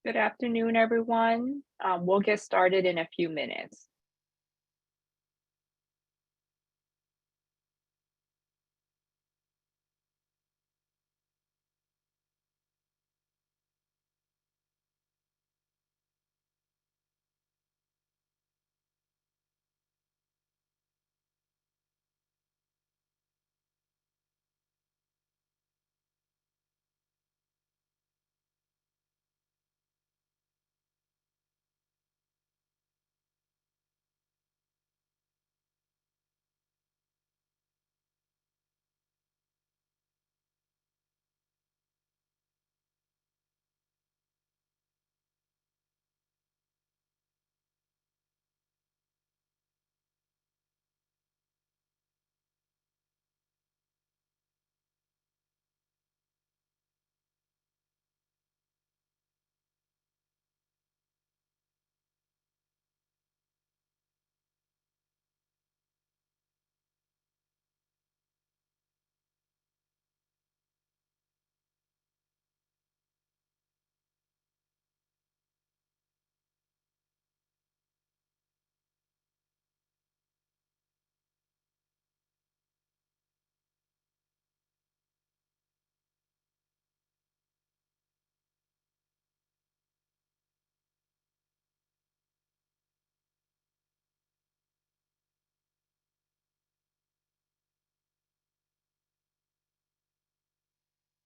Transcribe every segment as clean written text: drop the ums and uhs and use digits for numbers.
Good afternoon, everyone. We'll get started in a few minutes.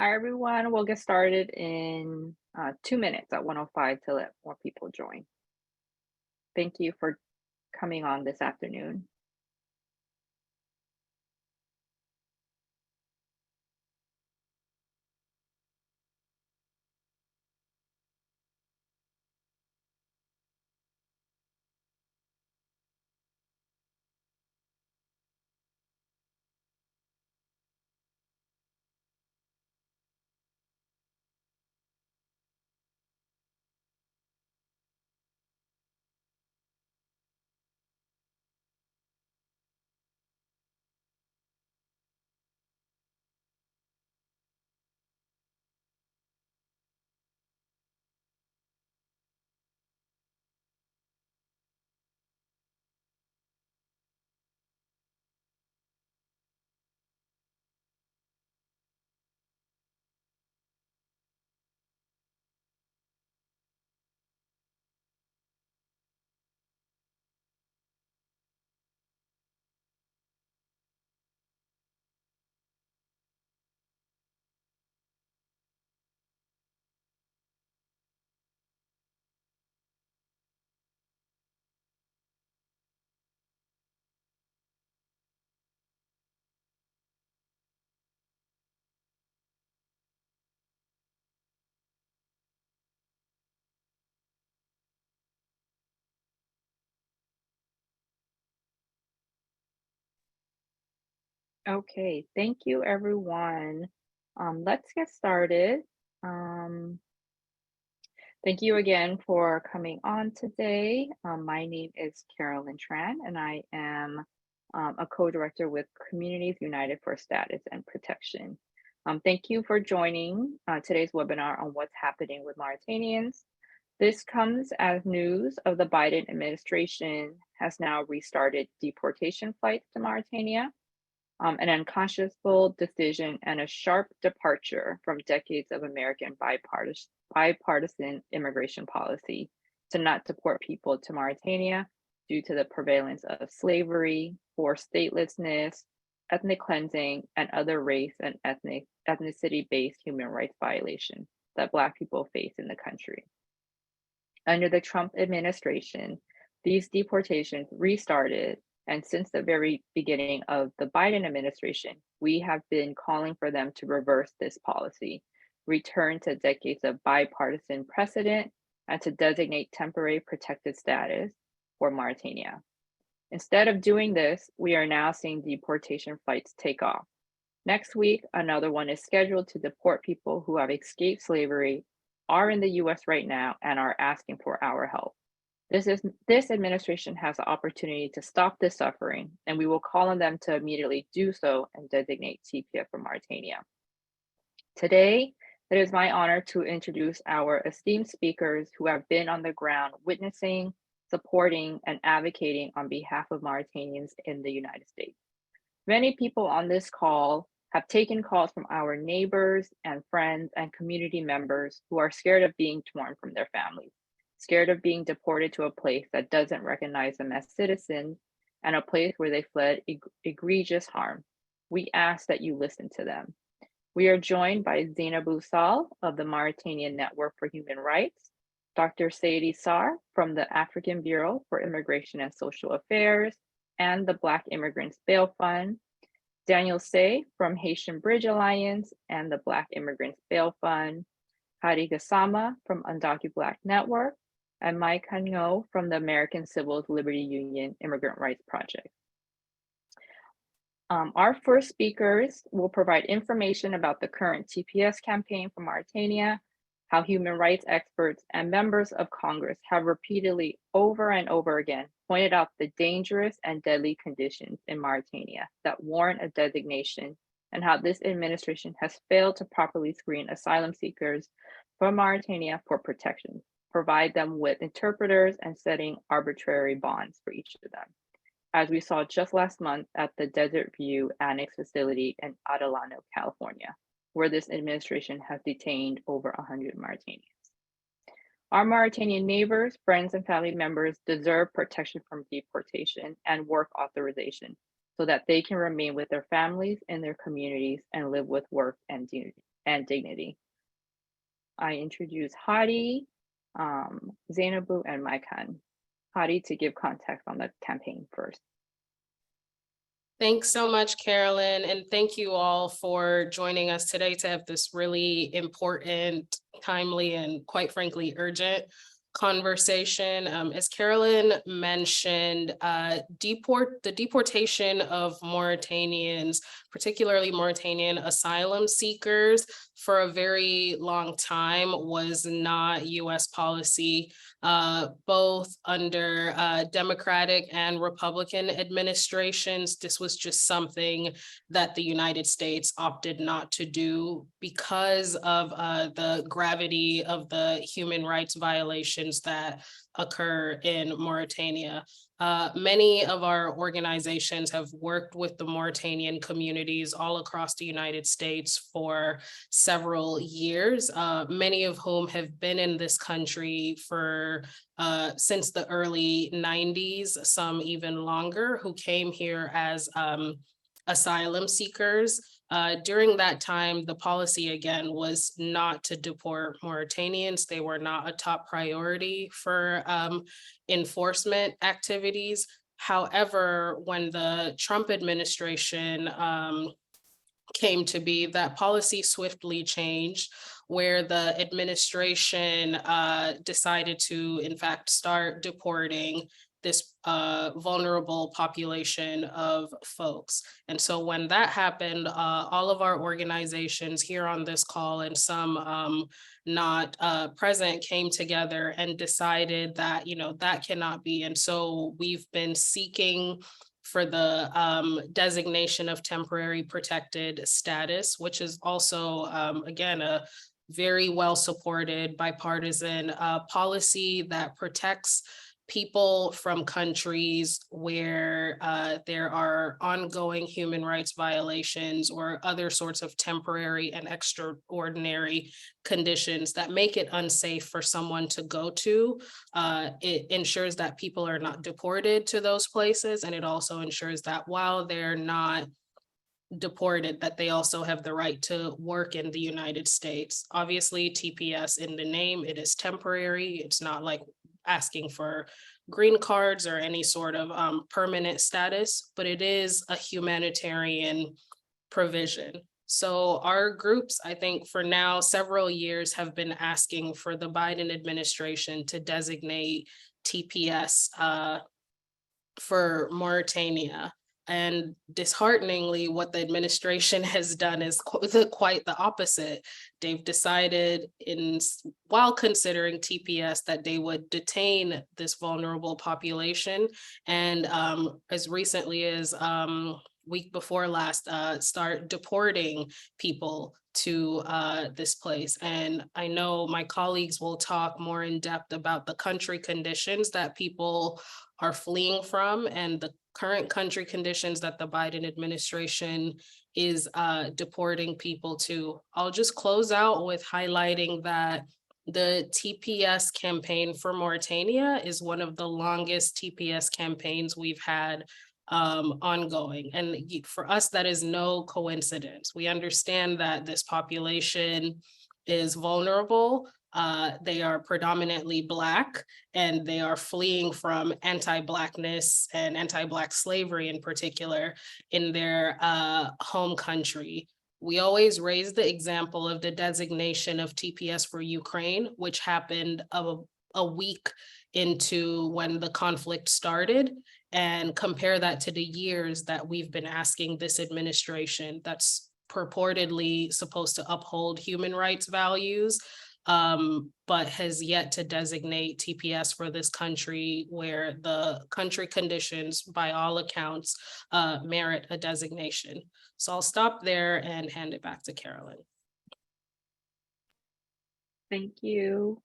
Hi, everyone. We'll get started in 2 minutes at 1:05 to let more people join. Thank you for coming on this afternoon. Okay, thank you, everyone. Let's get started. Um, Thank you again for coming on today. My name is Carolyn Tran, and I am a co-director with Communities United for Status and Protection. Thank you for joining today's webinar on what's happening with Mauritanians. This comes as news of the Biden administration has now restarted deportation flights to Mauritania, an unconscionable decision and a sharp departure from decades of American bipartisan immigration policy to not deport people to Mauritania due to the prevalence of slavery, forced statelessness, ethnic cleansing, and other race and ethnicity-based human rights violations that Black people face in the country. Under the Trump administration, these deportations restarted, and since the very beginning of the Biden administration, we have been calling for them to reverse this policy, return to decades of bipartisan precedent, and to designate temporary protected status for Mauritania. Instead of doing this, we are now seeing deportation flights take off. Next week, another one is scheduled to deport people who have escaped slavery, are in the US right now, and are asking for our help. This administration has the opportunity to stop this suffering, and we will call on them to immediately do so and designate TPS for Mauritania. Today, It is my honor to introduce our esteemed speakers who have been on the ground witnessing, supporting, and advocating on behalf of Mauritanians in the United States. Many people on this call have taken calls from our neighbors and friends and community members who are scared of being torn from their families, scared of being deported to a place that doesn't recognize them as citizens and a place where they fled egregious harm. We ask that you listen to them. We are joined by Zeinabou Sall of the Mauritanian Network for Human Rights, Dr. Seydi Sarr from the African Bureau for Immigration and Social Affairs, and the Black Immigrants Bail Fund, Daniel Say from Haitian Bridge Alliance and the Black Immigrants Bail Fund, Haddy Gassama from UndocuBlack Network, and Mike Khanh from the American Civil Liberty Union Immigrant Rights Project. Our first speakers will provide information about the current TPS campaign for Mauritania, how human rights experts and members of Congress have repeatedly over and over again pointed out the dangerous and deadly conditions in Mauritania that warrant a designation, and how this administration has failed to properly screen asylum seekers from Mauritania for protection, provide them with interpreters, and setting arbitrary bonds for each of them, as we saw just last month at the Desert View Annex facility in Adelano, California, where this administration has detained over 100 Mauritanians. Our Mauritanian neighbors, friends, and family members deserve protection from deportation and work authorization so that they can remain with their families and their communities and live with work and dignity. I introduce Haddy, Zeinabou, and Khanh. Haddy to give context on the campaign first. Thanks so much, Carolyn, and thank you all for joining us today to have this really important, timely, and quite frankly, urgent conversation. As Carolyn mentioned, the deportation of Mauritanians, particularly Mauritanian asylum seekers, for a very long time was not US policy. Both under Democratic and Republican administrations, this was just something that the United States opted not to do because of the gravity of the human rights violations that occur in Mauritania. Many of our organizations have worked with the Mauritanian communities all across the United States for several years, many of whom have been in this country for since the early 90s, some even longer, who came here as asylum seekers. During that time, the policy, again, was not to deport Mauritanians. They were not a top priority for enforcement activities. However, when the Trump administration came to be, that policy swiftly changed, where the administration decided to, in fact, start deporting this vulnerable population of folks. And so when that happened, all of our organizations here on this call and some not present came together and decided that, that cannot be. And so we've been seeking for the designation of temporary protected status, which is also, again, a very well supported bipartisan policy that protects people from countries where there are ongoing human rights violations or other sorts of temporary and extraordinary conditions that make it unsafe for someone to go to. It ensures that people are not deported to those places, and it also ensures that while they're not deported, that they also have the right to work in the United States. Obviously, TPS in the name, it is temporary. It's not like asking for green cards or any sort of permanent status, but it is a humanitarian provision. So our groups, I think for now, several years have been asking for the Biden administration to designate TPS for Mauritania. And dishearteningly, what the administration has done is quite the opposite. They've decided, while considering TPS, that they would detain this vulnerable population. And as recently as week before last, start deporting people to this place. And I know my colleagues will talk more in depth about the country conditions that people are fleeing from and the current country conditions that the Biden administration is deporting people to. I'll just close out with highlighting that the TPS campaign for Mauritania is one of the longest TPS campaigns we've had ongoing. And for us, that is no coincidence. We understand that this population is vulnerable. They are predominantly Black, and they are fleeing from anti-Blackness and anti-Black slavery in particular in their home country. We always raise the example of the designation of TPS for Ukraine, which happened a week into when the conflict started, and compare that to the years that we've been asking this administration that's purportedly supposed to uphold human rights values, but has yet to designate TPS for this country, where the country conditions, by all accounts, merit a designation. So I'll stop there and hand it back to Carolyn. Thank you.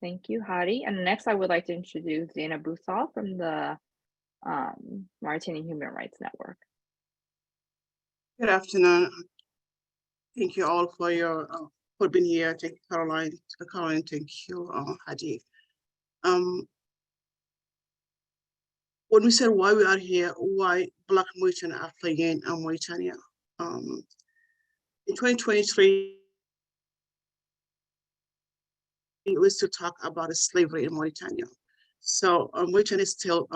Thank you, Haddy. And next, I would like to introduce Zeinabou Sall from the Mauritanian Human Rights Network. Good afternoon. Thank you all for your for being here. Thank you, Caroline. Thank you, Haddy. When we said why we are here, why Black Mauritanians are fleeing in Mauritania. In 2023, we used to talk about slavery in Mauritania. So Mauritania is still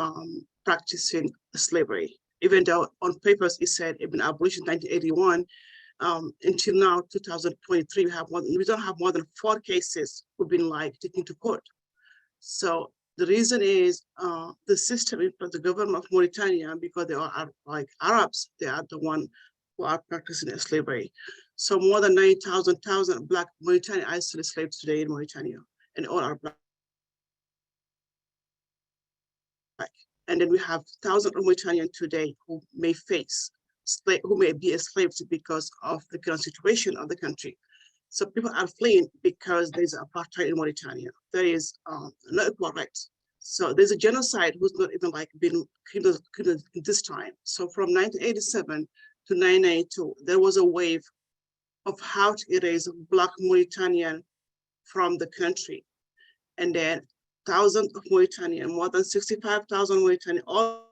practicing slavery, even though on papers it said it been abolished in 1981. Until now, 2023, we don't have more than 4 cases who've been taken to court. So the reason is the system, the government of Mauritania, because they are like Arabs, they are the one who are practicing slavery. So more than 90,000 Black Mauritanian are still slaves today in Mauritania, and all are Black. And then we have thousands of Mauritanians today who may be enslaved because of the current situation of the country. So people are fleeing because there's apartheid in Mauritania. There is no equal rights. So there's a genocide who's not even been criminal this time. So from 1987 to 1992, there was a wave of how to erase Black Mauritanian from the country. And then thousands of Mauritanian, more than 65,000 Mauritanian, all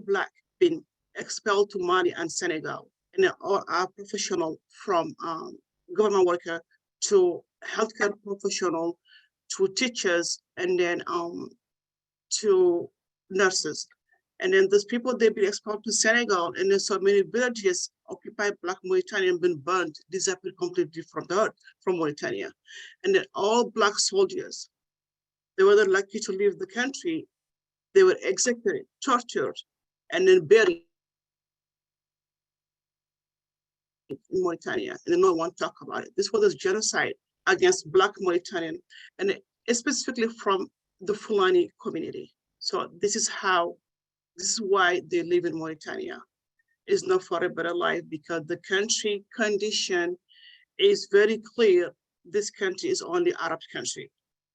Black, been expelled to Mali and Senegal. And they all are professional, from government worker to healthcare professional to teachers, and then to nurses. And then those people, they've been expelled to Senegal, and then so many villages occupied Black Mauritanian been burned, disappeared completely from the earth, from Mauritania. And then all Black soldiers, they were not lucky to leave the country. They were executed, tortured, and then buried in Mauritania, and then no one talked about it. This was a genocide against Black Mauritanian, and specifically from the Fulani community. So this is why they live in Mauritania. It's not for a better life, because the country condition is very clear. This country is only Arab country,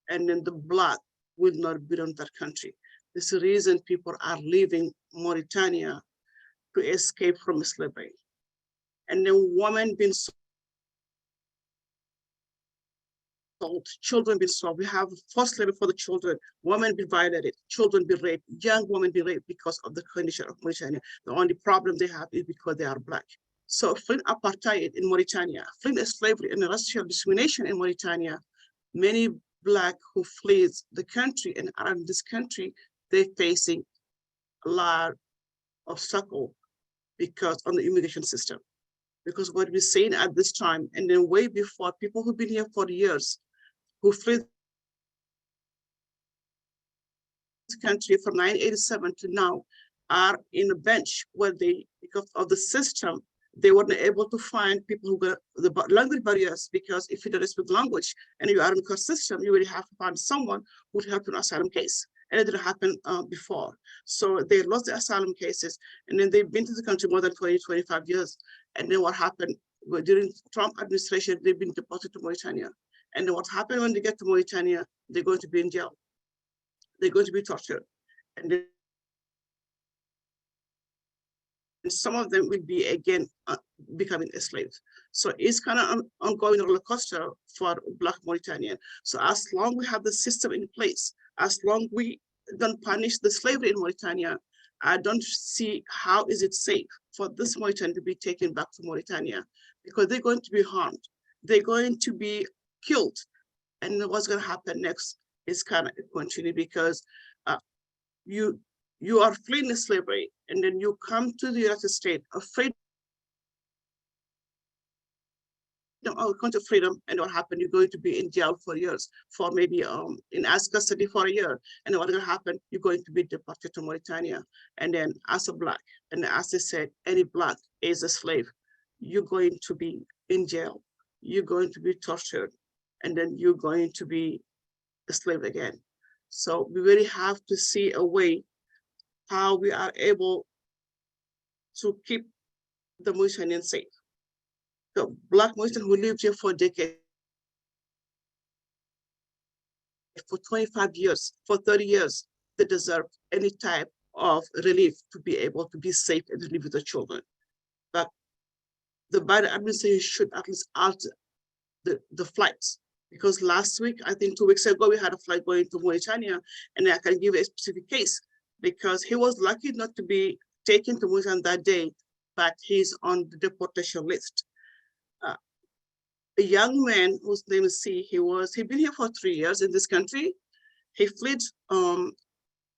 and then the Black will not be in that country. This is the reason people are leaving Mauritania, to escape from slavery. And then women being sold, children being sold. We have forced labor for the children, women be violated, children be raped, young women be raped because of the condition of Mauritania. The only problem they have is because they are Black. So fleeing apartheid in Mauritania, fleeing slavery and racial discrimination in Mauritania, many Black who flee the country and are in this country, they're facing a lot of struggle because on the immigration system. Because what we're seeing at this time, and then way before, people who've been here for years, who fled this country from 1987 to now, are in a bench where they, because of the system, they weren't able to find people who got the language barriers, because if you don't speak language and you are in the court system, you will have to find someone who would help you in an asylum case. and it didn't happen before. So they lost their asylum cases, and then they've been to the country more than 20, 25 years. And then what happened during Trump administration, they've been deported to Mauritania. And then what happened when they get to Mauritania, they're going to be in jail. They're going to be tortured. And then some of them will be again becoming slaves. So it's kind of an ongoing roller coaster for Black Mauritanian. So as long we have the system in place, as long we don't punish the slavery in Mauritania, I don't see how is it safe for this Mauritanian to be taken back to Mauritania, because they're going to be harmed. They're going to be killed. And what's going to happen next is kind of continue, because you are fleeing slavery, and then you come to the United States afraid of country of freedom, and what happened? You're going to be in jail for years, for maybe in as custody for a year. And what's going to happen? You're going to be deported to Mauritania. And then as a Black, and as they said, any Black is a slave. You're going to be in jail. You're going to be tortured, and then you're going to be a slave again. So we really have to see a way how we are able to keep the Mauritanians safe. The Black Mauritanians who lived here for decades, for 25 years, for 30 years, they deserve any type of relief to be able to be safe and live with the children. But the Biden administration should at least alter the flights. Because last week, I think 2 weeks ago, we had a flight going to Mauritania, and I can give a specific case, because he was lucky not to be taken to Mauritania that day, but he's on the deportation list. A young man whose name is C, he'd been here for 3 years in this country. He fled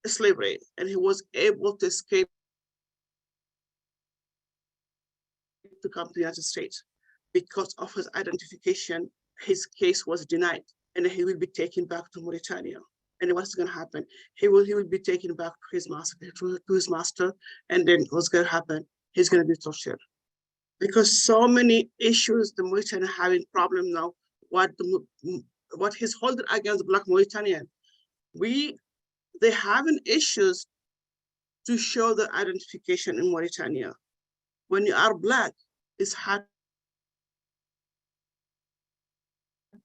slavery, and he was able to escape to come to the United States. Because of his identification, his case was denied, and he will be taken back to Mauritania. And what's going to happen? He will be taken back to his master, and then what's going to happen? He's going to be tortured. Because so many issues the Mauritanian having problem now, what he's holding against Black Mauritanian, they having issues to show the identification in Mauritania. When you are Black, it's hard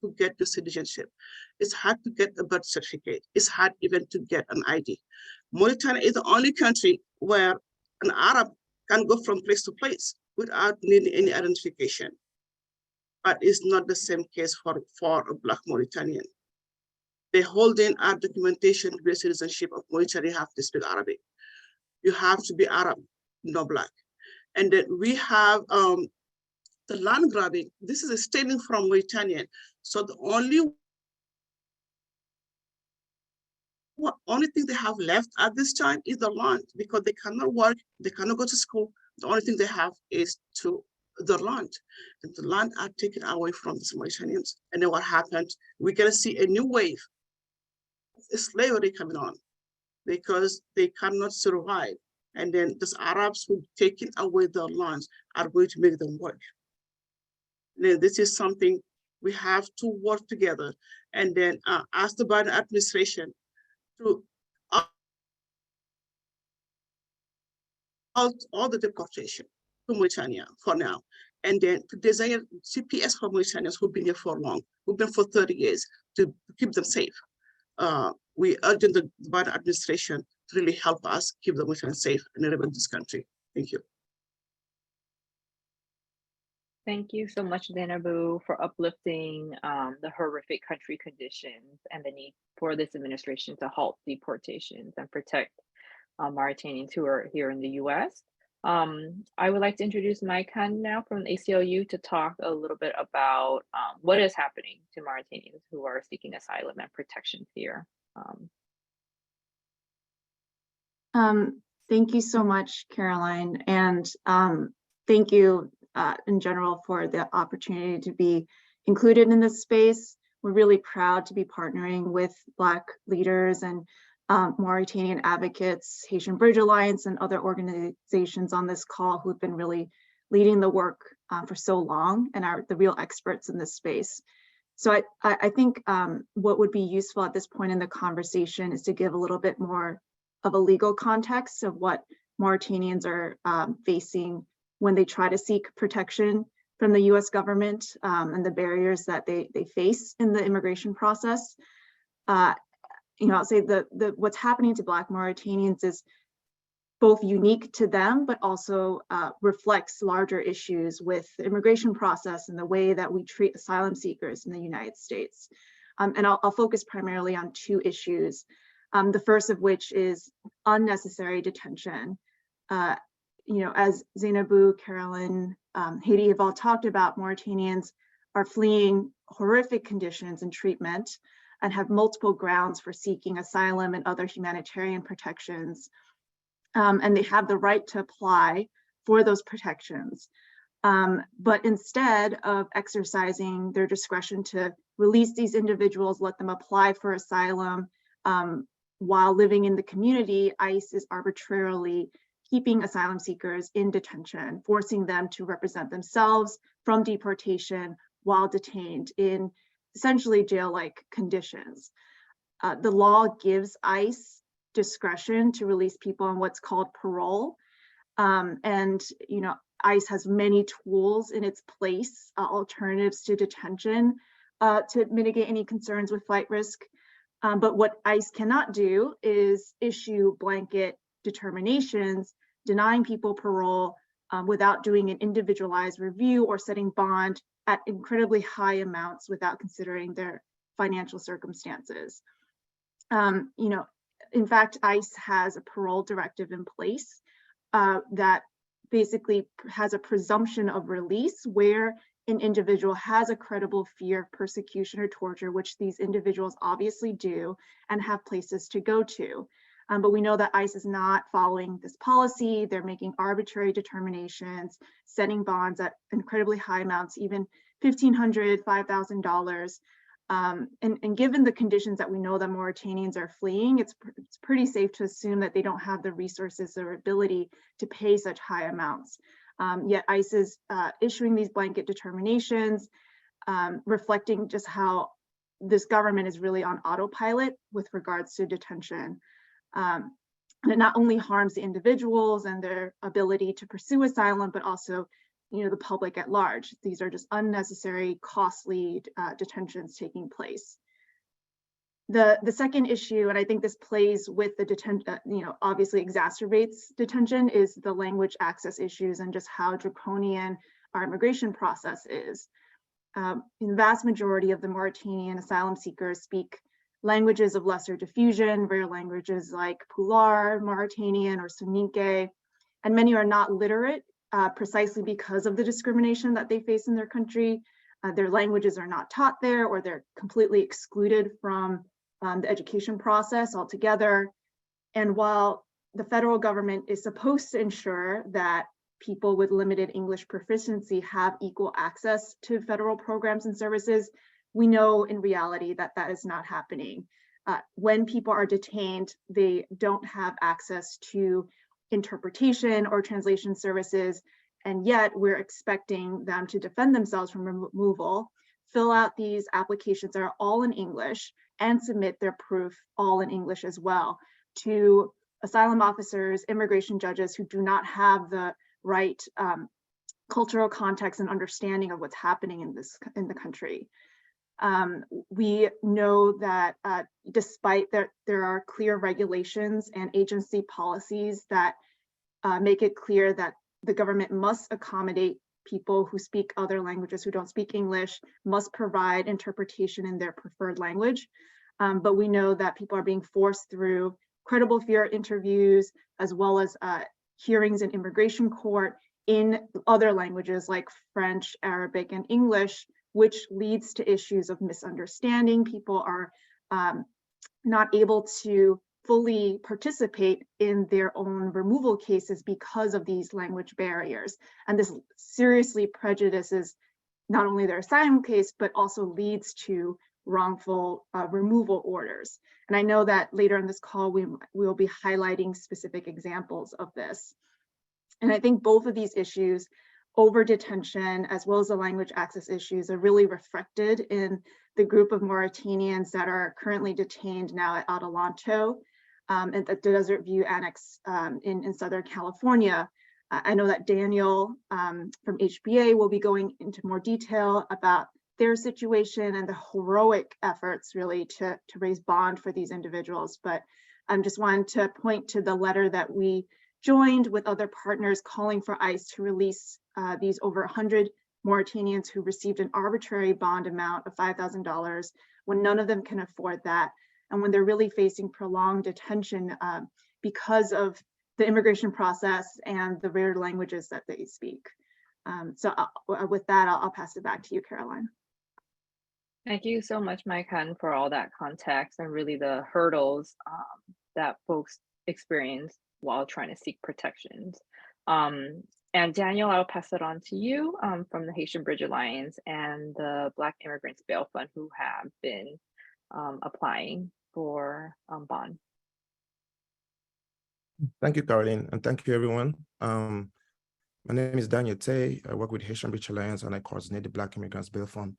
to get the citizenship. It's hard to get a birth certificate. It's hard even to get an ID. Mauritania is the only country where an Arab can go from place to place without needing any identification. But it's not the same case for a Black Mauritanian. They hold in our documentation to be citizenship of Mauritania. You have to speak Arabic. You have to be Arab, no Black. And then we have the land grabbing. This is a stealing from Mauritanian. So the only thing they have left at this time is the land, because they cannot work, they cannot go to school. The only thing they have is the land. And the land are taken away from the Mauritanians. And then what happened? We're gonna see a new wave of slavery coming on, because they cannot survive. And then these Arabs who taken away their lands are going to make them work. Then this is something we have to work together. And then ask the Biden administration to all the deportation to Mauritania for now. And then to design TPS for Mauritanians who've been here for long, who've been for 30 years, to keep them safe. We urge the Biden administration to really help us keep the Mauritanians safe and live in this country. Thank you. Thank you so much, Zeinabou, for uplifting the horrific country conditions and the need for this administration to halt deportations and protect Mauritanians who are here in the US. I would like to introduce Khanh now from the ACLU to talk a little bit about what is happening to Mauritanians who are seeking asylum and protection here. Thank you so much, Caroline, and thank you in general for the opportunity to be included in this space. We're really proud to be partnering with Black leaders and Mauritanian advocates, Haitian Bridge Alliance, and other organizations on this call who've been really leading the work for so long and are the real experts in this space. So I think what would be useful at this point in the conversation is to give a little bit more of a legal context of what Mauritanians are facing when they try to seek protection from the US government and the barriers that they face in the immigration process. I'll say what's happening to Black Mauritanians is both unique to them, but also reflects larger issues with the immigration process and the way that we treat asylum seekers in the United States. And I'll focus primarily on two issues. The first of which is unnecessary detention. As Zeinabou, Carolyn, Haddy have all talked about, Mauritanians are fleeing horrific conditions and treatment and have multiple grounds for seeking asylum and other humanitarian protections. And they have the right to apply for those protections. But instead of exercising their discretion to release these individuals, let them apply for asylum while living in the community, ICE is arbitrarily keeping asylum seekers in detention, forcing them to represent themselves from deportation while detained in essentially jail-like conditions. The law gives ICE discretion to release people on what's called parole. ICE has many tools in its place, alternatives to detention to mitigate any concerns with flight risk. But what ICE cannot do is issue blanket determinations, denying people parole without doing an individualized review or setting bond at incredibly high amounts without considering their financial circumstances. In fact, ICE has a parole directive in place that basically has a presumption of release where an individual has a credible fear of persecution or torture, which these individuals obviously do and have places to go to. But we know that ICE is not following this policy. They're making arbitrary determinations, setting bonds at incredibly high amounts, even $1,500, $5,000. And given the conditions that we know that Mauritanians are fleeing, it's pretty safe to assume that they don't have the resources or ability to pay such high amounts. Yet ICE is issuing these blanket determinations, reflecting just how this government is really on autopilot with regards to detention. And it not only harms the individuals and their ability to pursue asylum, but also the public at large. These are just unnecessary, costly detentions taking place. The second issue, and I think this plays with the detention, obviously exacerbates detention, is the language access issues and just how draconian our immigration process is. The vast majority of the Mauritanian asylum seekers speak languages of lesser diffusion, rare languages like Pular, Mauritanian, or Soninke, and many are not literate precisely because of the discrimination that they face in their country. Their languages are not taught there, or they're completely excluded from the education process altogether. And while the federal government is supposed to ensure that people with limited English proficiency have equal access to federal programs and services, we know in reality that that is not happening. When people are detained, they don't have access to interpretation or translation services, and yet we're expecting them to defend themselves from removal, fill out these applications that are all in English, and submit their proof all in English as well to asylum officers, immigration judges who do not have the right cultural context and understanding of what's happening in the country. We know that despite that there are clear regulations and agency policies that make it clear that the government must accommodate people who speak other languages, who don't speak English, must provide interpretation in their preferred language. But we know that people are being forced through credible fear interviews, as well as hearings in immigration court in other languages like French, Arabic, and English, which leads to issues of misunderstanding. People are not able to fully participate in their own removal cases because of these language barriers. And this seriously prejudices not only their asylum case, but also leads to wrongful removal orders. And I know that later in this call, we will be highlighting specific examples of this. And I think both of these issues, over detention, as well as the language access issues, are really reflected in the group of Mauritanians that are currently detained now at Adelanto at the Desert View Annex in Southern California. I know that Daniel from HBA will be going into more detail about their situation and the heroic efforts really to raise bond for these individuals. But I'm just wanting to point to the letter that we joined with other partners calling for ICE to release these over 100 Mauritanians who received an arbitrary bond amount of $5,000 when none of them can afford that, and when they're really facing prolonged detention because of the immigration process and the rare languages that they speak. With that, I'll pass it back to you, Caroline. Thank you so much, Khanh, for all that context and really the hurdles that folks experience while trying to seek protections. And Daniel, I'll pass it on to you from the Haitian Bridge Alliance and the Black Immigrants Bail Fund, who have been applying for bond. Thank you, Carolyn, and thank you, everyone. My name is Daniel Tay. I work with Haitian Bridge Alliance, and I coordinate the Black Immigrants Bail Fund.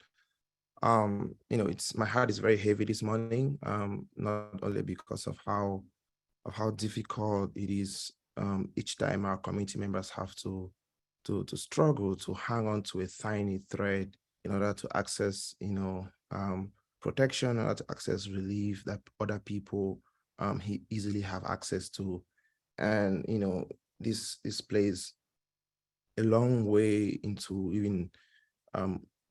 My heart is very heavy this morning, not only because of how difficult it is each time our community members have to struggle to hang on to a tiny thread in order to access, protection, in order to access relief that other people easily have access to. And, this plays a long way into even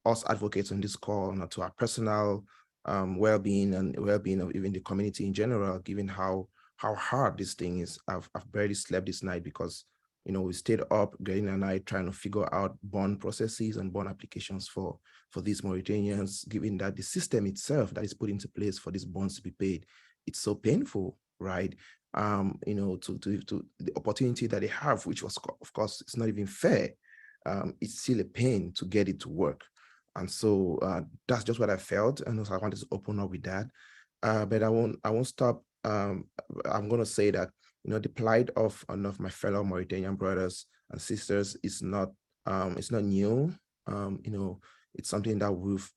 us advocates on this call, to our personal well-being and well-being of even the community in general, given how hard this thing is. I've barely slept this night because, we stayed up, Garin and I, trying to figure out bond processes and bond applications for these Mauritanians, given that the system itself that is put into place for these bonds to be paid, it's so painful, right? To the opportunity that they have, which was, of course, it's not even fair. It's still a pain to get it to work. And so that's just what I felt. And so I wanted to open up with that. But I won't stop. I'm going to say that, the plight of my fellow Mauritanian brothers and sisters is not, it's not new. It's something that we've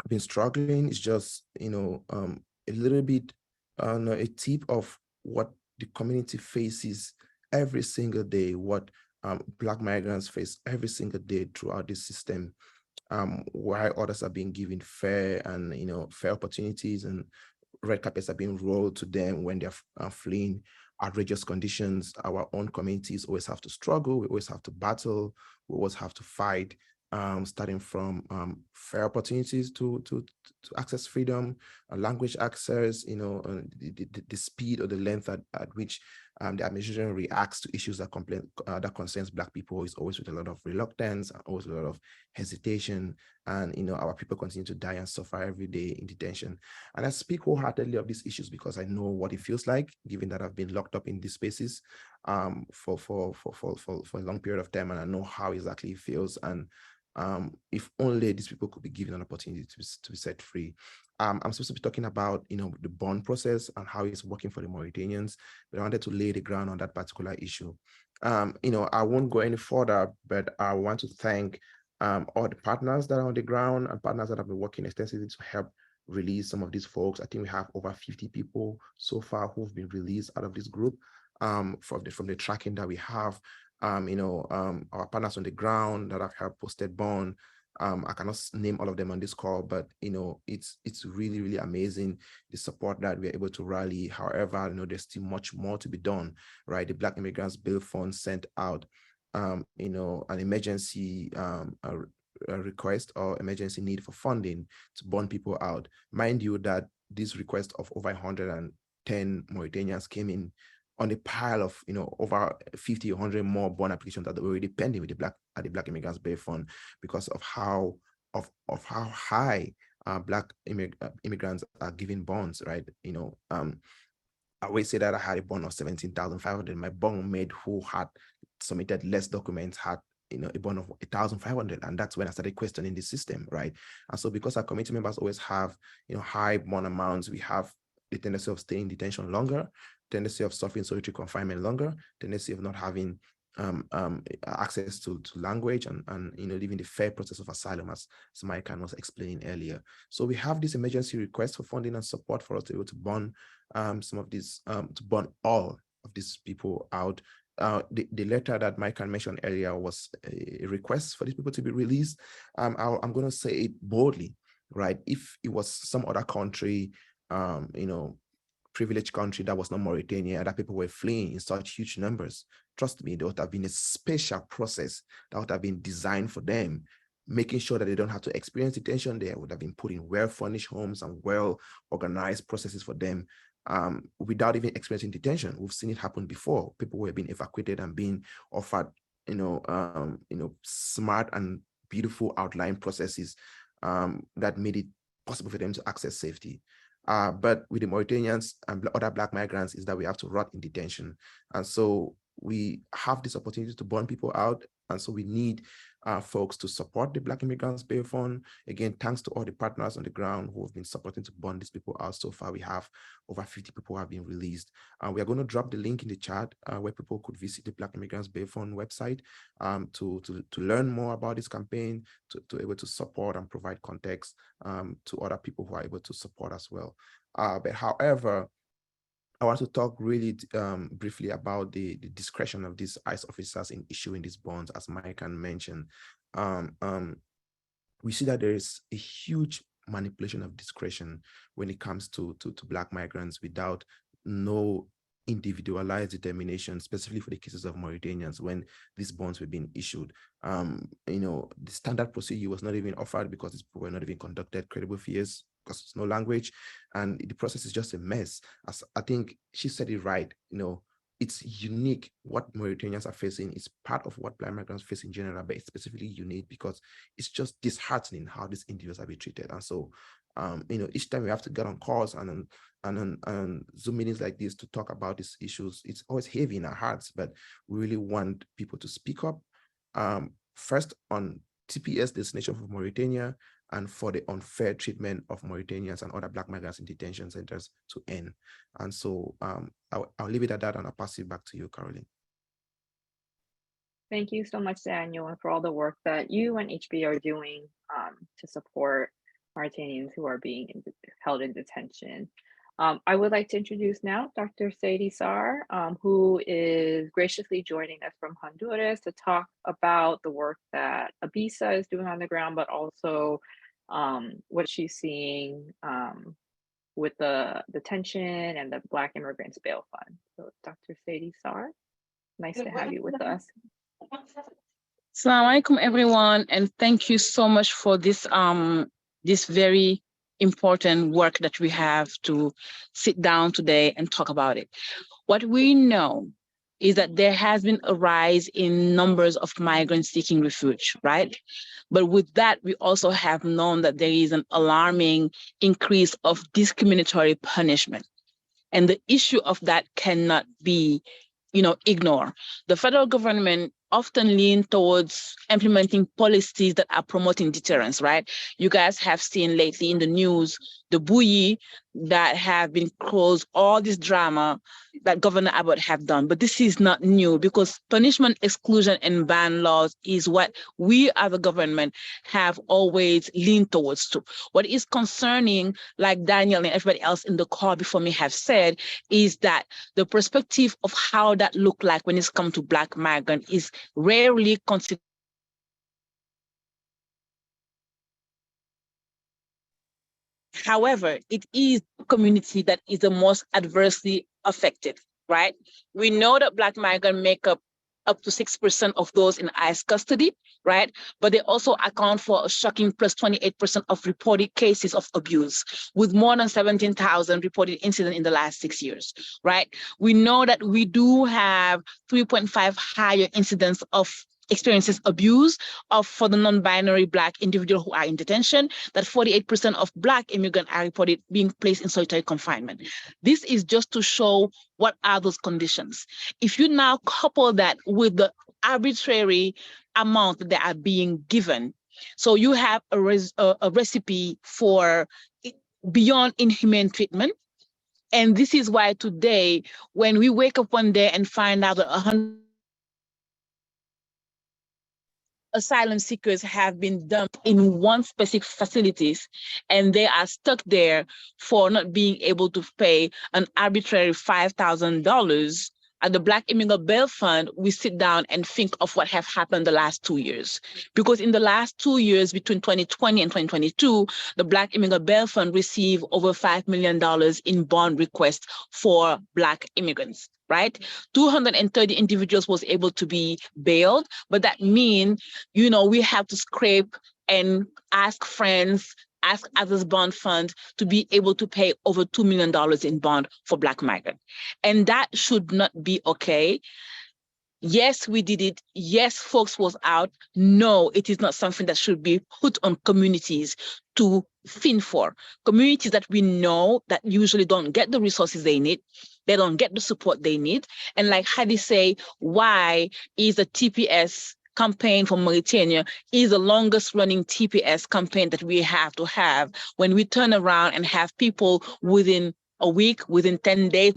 been struggling. It's just, a little bit, a tip of what the community faces every single day, what Black migrants face every single day throughout this system, while others are being given fair and, fair opportunities, and red carpets are being rolled to them when they're fleeing outrageous conditions. Our own communities always have to struggle. We always have to battle. We always have to fight, starting from fair opportunities to access freedom, language access, the speed or the length at which the administration reacts to issues that concerns Black people is always with a lot of reluctance and always with a lot of hesitation. And, our people continue to die and suffer every day in detention. And I speak wholeheartedly of these issues because I know what it feels like, given that I've been locked up in these spaces for a long period of time, and I know how exactly it feels. And if only these people could be given an opportunity to be set free. I'm supposed to be talking about, the bond process and how it's working for the Mauritanians, but I wanted to lay the ground on that particular issue. I won't go any further, but I want to thank all the partners that are on the ground and partners that have been working extensively to help release some of these folks. I think we have over 50 people so far who've been released out of this group from the tracking that we have. Our partners on the ground that have helped posted bond. I cannot name all of them on this call, but it's really, really amazing the support that we're able to rally. However, there's still much more to be done, right? The Black Immigrants Bail Fund sent out an emergency a request or emergency need for funding to bond people out. Mind you that this request of over 110 Mauritanians came in on a pile of over 50 or 100 more bond applications that were already pending with the Black Immigrants Bail Fund, because of how high Black immigrants are giving bonds, right? I always say that I had a bond of 17,500. My bond mate who had submitted less documents had a bond of 1,500, and that's when I started questioning the system, right? And so because our community members always have high bond amounts, we have the tendency of staying in detention longer, tendency of suffering solitary confinement longer, tendency of not having access to language and living the fair process of asylum, as Maikan was explaining earlier. So we have this emergency request for funding and support for us to be able to bond some of these, to bond all of these people out. The letter that Maikan mentioned earlier was a request for these people to be released. I'm going to say it boldly, right? If it was some other country, privileged country that was not Mauritania, that people were fleeing in such huge numbers, trust me, there would have been a special process that would have been designed for them, making sure that they don't have to experience detention. They would have been put in well-furnished homes and well-organized processes for them without even experiencing detention. We've seen it happen before. People were being evacuated and being offered, smart and beautiful outline processes that made it possible for them to access safety. But with the Mauritanians and other Black migrants is that we have to rot in detention. And so we have this opportunity to bond people out. And so we need folks to support the Black Immigrants Bail Fund. Again, thanks to all the partners on the ground who have been supporting to bond these people out. So far, we have over 50 people who have been released. We are going to drop the link in the chat where people could visit the Black Immigrants Bail Fund website to learn more about this campaign, to able to support and provide context to other people who are able to support as well. But however, I want to talk really briefly about the discretion of these ICE officers in issuing these bonds, as Maikan mentioned. We see that there is a huge manipulation of discretion when it comes to Black migrants without no individualized determination, specifically for the cases of Mauritanians when these bonds were being issued. The standard procedure was not even offered because these people were not even conducted credible fears because there's no language, and the process is just a mess. As I think she said it right, it's unique. What Mauritanians are facing is part of what Black migrants face in general, but it's specifically unique because it's just disheartening how these individuals are being treated. And so, each time we have to get on calls and on Zoom meetings like this to talk about these issues, it's always heavy in our hearts, but we really want people to speak up. First on TPS, destination of Mauritania, and for the unfair treatment of Mauritanians and other Black migrants in detention centers to end. And so I'll leave it at that and I'll pass it back to you, Carolyn. Thank you so much, Daniel, and for all the work that you and HB are doing to support Mauritanians who are being held in detention. I would like to introduce now Dr. Seydi Sarr, who is graciously joining us from Honduras to talk about the work that ABISA is doing on the ground, but also what she's seeing with the detention and the Black Immigrants Bail Fund. So Dr. Seydi Sarr, nice to have you with us. Assalamu alaikum, everyone, and thank you so much for this this very important work that we have to sit down today and talk about it. What we know is that there has been a rise in numbers of migrants seeking refuge, right? But with that, we also have known that there is an alarming increase of discriminatory punishment. And the issue of that cannot be, ignored. The federal government often lean towards implementing policies that are promoting deterrence, right? You guys have seen lately in the news, the buoy that have been caused, all this drama that Governor Abbott have done. But this is not new because punishment, exclusion, and ban laws is what we as a government have always leaned towards to. What is concerning, like Daniel and everybody else in the call before me have said, is that the perspective of how that look like when it's come to Black migrant is rarely considered. However, it is a community that is the most adversely affected, right? We know that Black migrants make up to 6% of those in ICE custody, right? But they also account for a shocking plus 28% of reported cases of abuse, with more than 17,000 reported incidents in the last 6 years, right? We know that we do have 3.5 higher incidents of experiences abuse for the non-binary Black individuals who are in detention, that 48% of Black immigrants are reported being placed in solitary confinement. This is just to show what are those conditions. If you now couple that with the arbitrary amount that they are being given, so you have a recipe for beyond inhumane treatment. And this is why today, when we wake up one day and find out that 100 asylum seekers have been dumped in one specific facilities, and they are stuck there for not being able to pay an arbitrary $5,000. At the Black Immigrant Bail Fund, we sit down and think of what have happened the last 2 years. Because in the last 2 years, between 2020 and 2022, the Black Immigrant Bail Fund received over $5 million in bond requests for Black immigrants, right? 230 individuals was able to be bailed, but that means, you know, we have to scrape and ask friends, ask others bond fund to be able to pay over $2 million in bond for Black migrants. And that should not be okay. Yes, we did it. Yes, folks was out. No, it is not something that should be put on communities to fin for. Communities that we know that usually don't get the resources they need. They don't get the support they need. And like Haddy say, why is the TPS campaign for Mauritania is the longest running TPS campaign that we have to have when we turn around and have people within a week, within 10 days,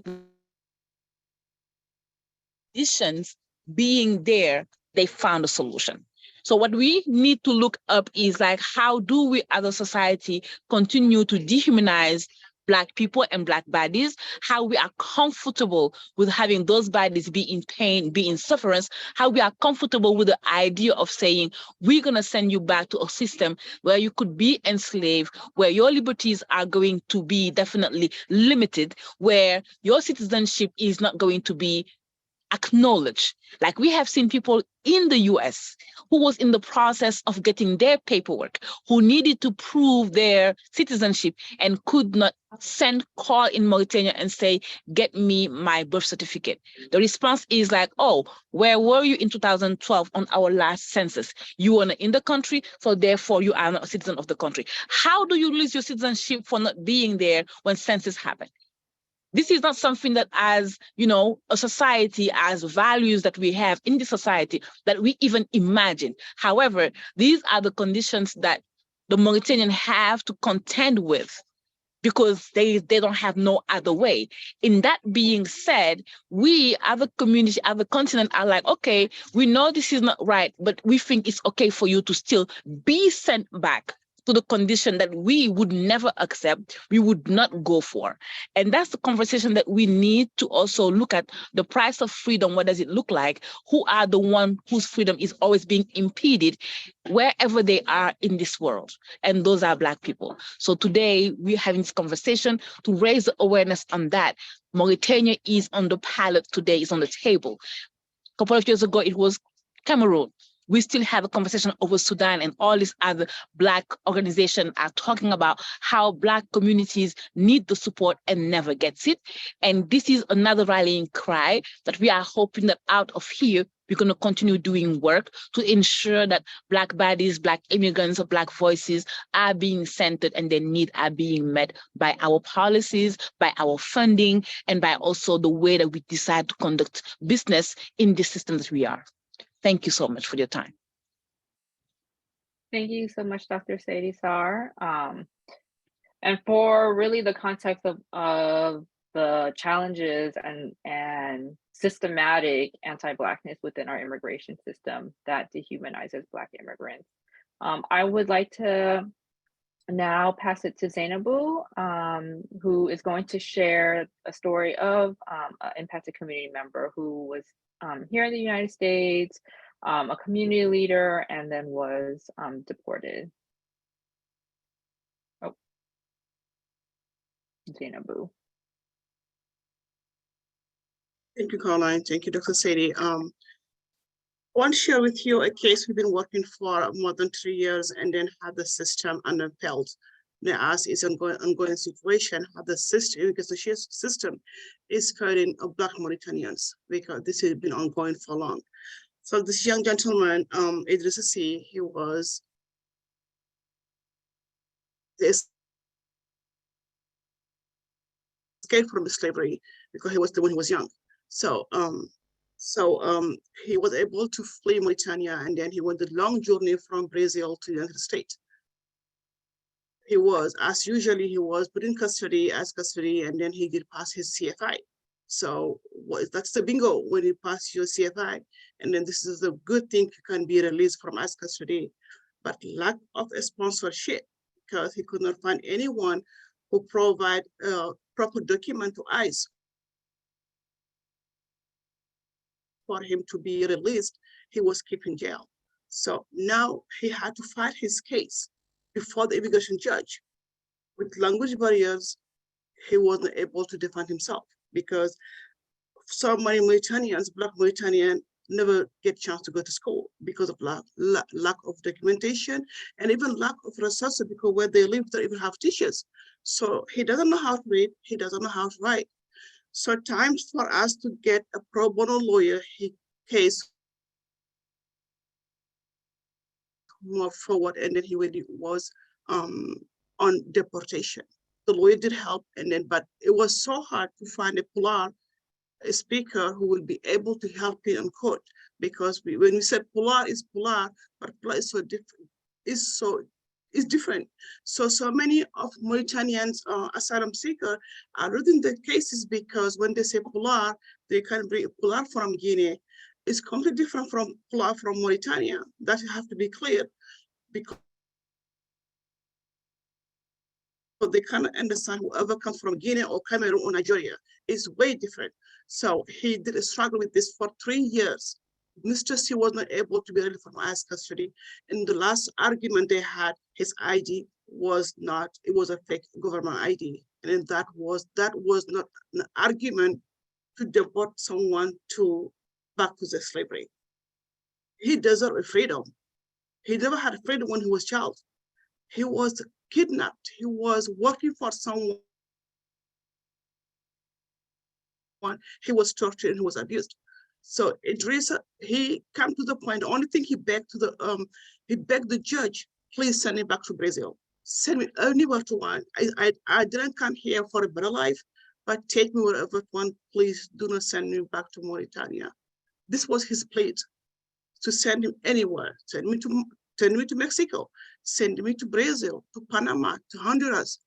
conditions being there, they found a solution. So what we need to look up is like, how do we as a society continue to dehumanize Black people and Black bodies, how we are comfortable with having those bodies be in pain, be in sufferance, how we are comfortable with the idea of saying, we're gonna send you back to a system where you could be enslaved, where your liberties are going to be definitely limited, where your citizenship is not going to be acknowledged. Like we have seen people in the US who was in the process of getting their paperwork, who needed to prove their citizenship and could not call in Mauritania and say, get me my birth certificate. The response is like, oh, where were you in 2012 on our last census? You were not in the country, so therefore you are not a citizen of the country. How do you lose your citizenship for not being there when census happened? This is not something that as, you know, a society, as values that we have in the society that we even imagine. However, these are the conditions that the Mauritanian have to contend with because they don't have no other way. In that being said, we as a community, as a continent are like, okay, we know this is not right, but we think it's okay for you to still be sent back to the condition that we would never accept, we would not go for. And that's the conversation that we need to also look at. The price of freedom, what does it look like? Who are the one whose freedom is always being impeded wherever they are in this world? And those are Black people. So today we're having this conversation to raise the awareness on that. Mauritania is on the palette today, is on the table. A couple of years ago, it was Cameroon. We still have a conversation over Sudan, and all these other Black organizations are talking about how Black communities need the support and never gets it. And this is another rallying cry that we are hoping that out of here, we're going to continue doing work to ensure that Black bodies, Black immigrants, or Black voices are being centered and their needs are being met by our policies, by our funding, and by also the way that we decide to conduct business in the system that we are. Thank you so much for your time. Thank you so much, Dr. Seydi Sarr. And for really the context of the challenges and systematic anti-Blackness within our immigration system that dehumanizes Black immigrants. I would like to now pass it to Zeinabou, who is going to share a story of an impacted community member who was here in the United States, a community leader, and then was deported. Oh, Zeinabou. Thank you, Carolyn. Thank you, Dr. Seydi. I want to share with you a case we've been working for more than 3 years and then had the system upheld. Now, as is an ongoing situation, how the system, because the system is hurting Black Mauritanians, because this has been ongoing for long. So this young gentleman, Idrissa C, he was escaped from slavery because he was when he was young. So he was able to flee Mauritania, and then he went the long journey from Brazil to the United States. He was, as usually, he was put in custody, and then he did pass his CFI. So that's the bingo when you pass your CFI. And then this is a good thing, you can be released from ICE custody. But lack of a sponsorship, because he could not find anyone who provide a proper document to ICE for him to be released. He was kept in jail. So now he had to fight his case before the immigration judge. With language barriers, he wasn't able to defend himself because so many Mauritanians, Black Mauritanian, never get a chance to go to school because of lack of documentation and even lack of resources, because where they live, they don't even have teachers. So he doesn't know how to read, he doesn't know how to write. So times for us to get a pro bono lawyer, he case more forward, and then he really was on deportation. The lawyer did help, and then, but it was so hard to find a speaker who will be able to help him in court, because when we said Pular is Pular, but Pular is so different, is different. So many of Mauritanians asylum seeker are losing their cases because when they say Pular, they can bring Pular from Guinea. It's completely different from Pular from Mauritania. That have to be clear, because they cannot understand whoever comes from Guinea or Cameroon or Nigeria. It's way different. So he did a struggle with this for 3 years. Mr. C was not able to be released from ICE custody. In the last argument they had, his ID was not, it was a fake government ID. And that was not an argument to deport someone back to the slavery. He deserved freedom. He never had freedom when he was a child. He was kidnapped. He was working for someone. He was tortured and he was abused. So Idrissa, he came to the point, the only thing he begged the judge, please send me back to Brazil. Send me anywhere to want. I didn't come here for a better life, but take me wherever you want. Please do not send me back to Mauritania. This was his plea, to send him anywhere. Send me to Mexico, send me to Brazil, to Panama, to Honduras,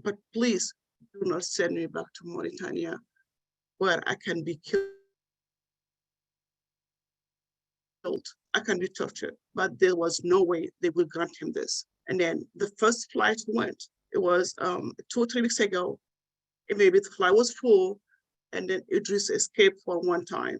but please do not send me back to Mauritania, where I can be killed. I can be tortured, but there was no way they would grant him this. And then the first flight went, it was 2 or 3 weeks ago, and maybe the flight was full, and then Idris escaped for one time.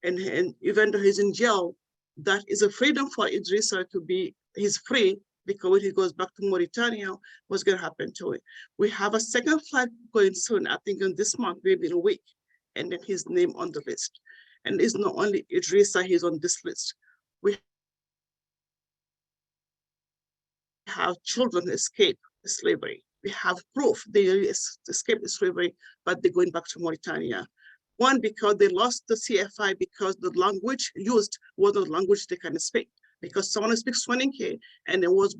And even though he's in jail, that is a freedom for Idrissa to be, he's free, because when he goes back to Mauritania, what's gonna happen to it? We have a second flight going soon, I think in this month, maybe in a week, and then his name on the list. And it's not only Idrissa, he's on this list. We have children escape slavery. We have proof they escaped slavery, but they're going back to Mauritania. One, because they lost the CFI because the language used was not language they can speak. Because someone who speaks Swaninke and it was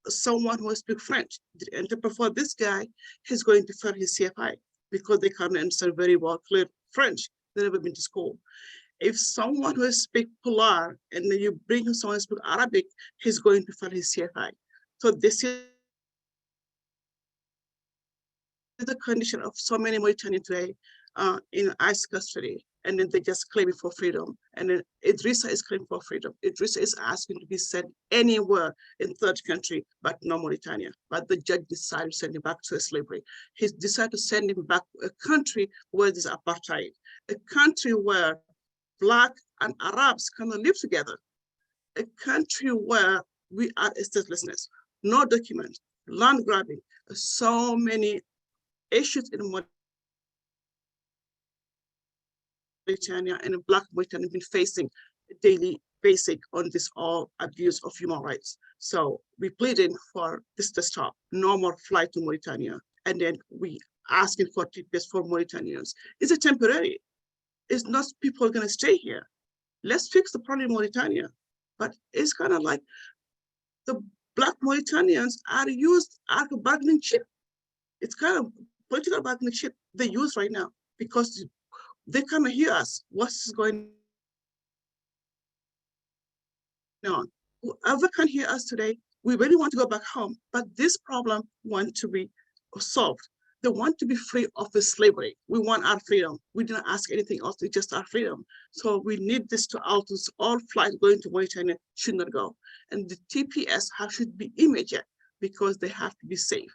someone who speaks French. The interpreter for this guy, he's going to fail his CFI because they can't understand very well clear French. They've never been to school. If someone who speaks Pular and then you bring someone who speaks Arabic, he's going to fail his CFI. So this is the condition of so many Mauritanians today in ICE custody, and then they just claim it for freedom. And then Idrissa is claiming for freedom. Idrissa is asking to be sent anywhere in third country, but no Mauritania. But the judge decided to send him back to slavery. He decided to send him back to a country where there's apartheid, a country where Black and Arabs cannot live together, a country where we are statelessness, no documents, land grabbing, so many issues in Mauritania, and Black Mauritania have been facing daily basic on this all abuse of human rights. So we pleading for this to stop, no more flight to Mauritania. And then we asking for TPS for Mauritanians. It's a temporary. It's not people are gonna stay here. Let's fix the problem in Mauritania. But it's kind of like the Black Mauritanians are used as a bargaining chip. It's kind of political bargaining chip they use right now because they come and hear us. What's going on? Whoever can hear us today, we really want to go back home, but this problem wants to be solved. They want to be free of the slavery. We want our freedom. We didn't ask anything else, it's just our freedom. So we need this to alter. All flights going to Mauritania should not go. And the TPS should be immediate because they have to be safe.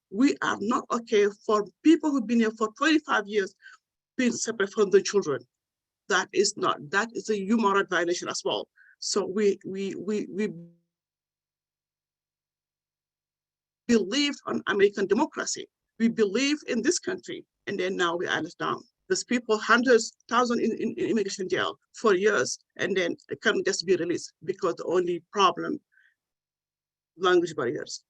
We are not okay for people who've been here for 25 years being separate from the children. That is a human rights violation as well. So we believe on American democracy. We believe in this country, and then now we are let down. There's people, hundreds, thousands in immigration jail for years, and then it can just be released because the only problem, language barriers.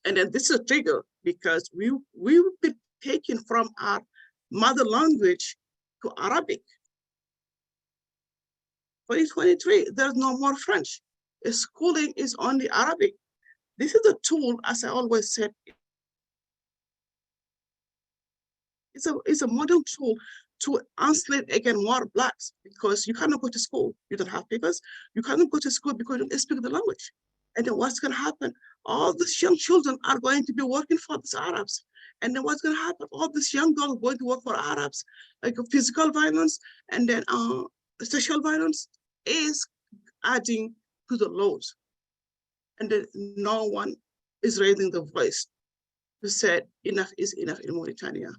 And then this is a trigger because we will be taken from our mother language to Arabic. 2023, there's no more French. Schooling is only Arabic. This is a tool, as I always said, it's a modern tool to enslave again more Blacks because you cannot go to school. You don't have papers. You cannot go to school because you don't speak the language. And then what's going to happen? All these young children are going to be working for these Arabs. And then what's going to happen? All these young girls are going to work for Arabs, like physical violence and then sexual violence is adding to the loads. And then no one is raising the voice to say enough is enough in Mauritania.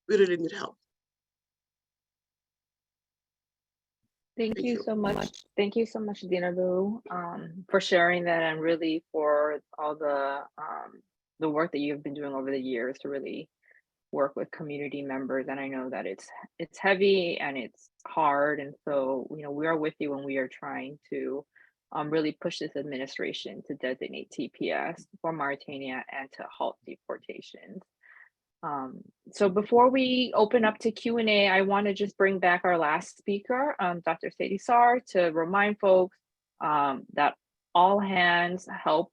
We really need help. Thank you so much. Thank you so much, Zeinabou, for sharing that and really for all the work that you've been doing over the years to really work with community members. And I know that it's heavy and it's hard. And so, you know, we are with you when we are trying to really push this administration to designate TPS for Mauritania and to halt deportations. So before we open up to Q&A, I want to just bring back our last speaker, Dr. Seydi Sarr, to remind folks that all hands help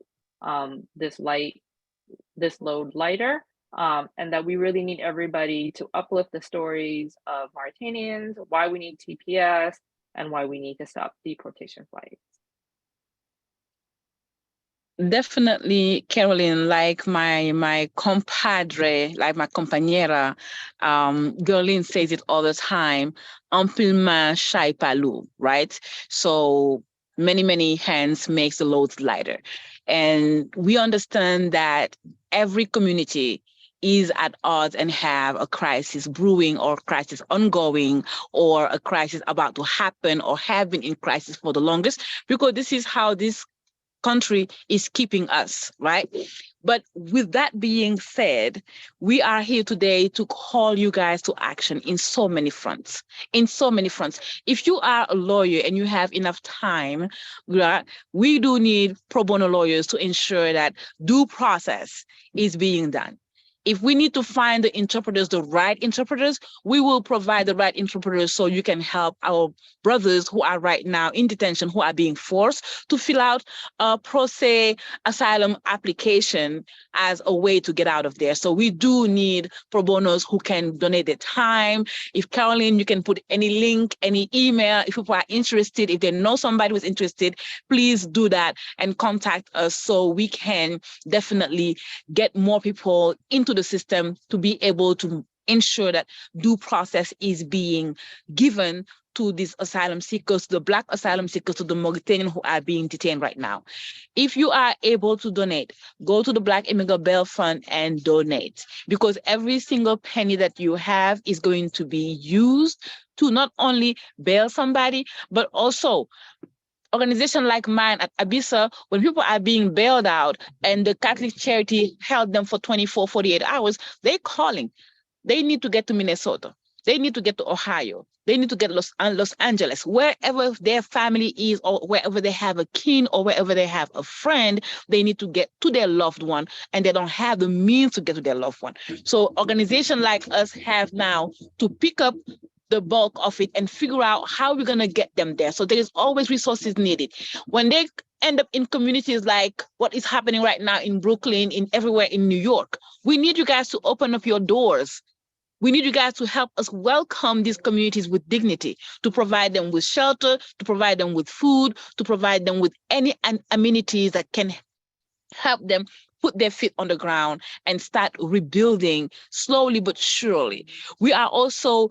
this load lighter, and that we really need everybody to uplift the stories of Mauritanians, why we need TPS, and why we need to stop deportation flights. Definitely, Carolyn, like my compadre, like my compañera, Gerlin says it all the time, amplement chai palou, right? So many hands makes the loads lighter. And we understand that every community is at odds and have a crisis brewing or crisis ongoing or a crisis about to happen or have been in crisis for the longest, because this is how this country is keeping us, right? But with that being said, we are here today to call you guys to action in so many fronts, If you are a lawyer and you have enough time, we do need pro bono lawyers to ensure that due process is being done. If we need to find the right interpreters, we will provide the right interpreters so you can help our brothers who are right now in detention, who are being forced to fill out a pro se asylum application as a way to get out of there. So we do need pro bonos who can donate their time. If Carolyn, you can put any link, any email, if people are interested, if they know somebody who's interested, please do that and contact us so we can definitely get more people into the system to be able to ensure that due process is being given to these asylum seekers, the Black asylum seekers, to the Mauritanian who are being detained right now. If you are able to donate, go to the Black Immigrant Bail Fund and donate, because every single penny that you have is going to be used to not only bail somebody, but also organization like mine at ABISA, when people are being bailed out and the Catholic Charity held them for 24, 48 hours, they're calling. They need to get to Minnesota. They need to get to Ohio. They need to get Los Angeles, wherever their family is, or wherever they have a kin, or wherever they have a friend, they need to get to their loved one, and they don't have the means to get to their loved one. So organizations like us have now to pick up the bulk of it and figure out how we're going to get them there. So there is always resources needed. When they end up in communities like what is happening right now in Brooklyn, in everywhere in New York, we need you guys to open up your doors. We need you guys to help us welcome these communities with dignity, to provide them with shelter, to provide them with food, to provide them with any amenities that can help them put their feet on the ground and start rebuilding slowly but surely. We are also,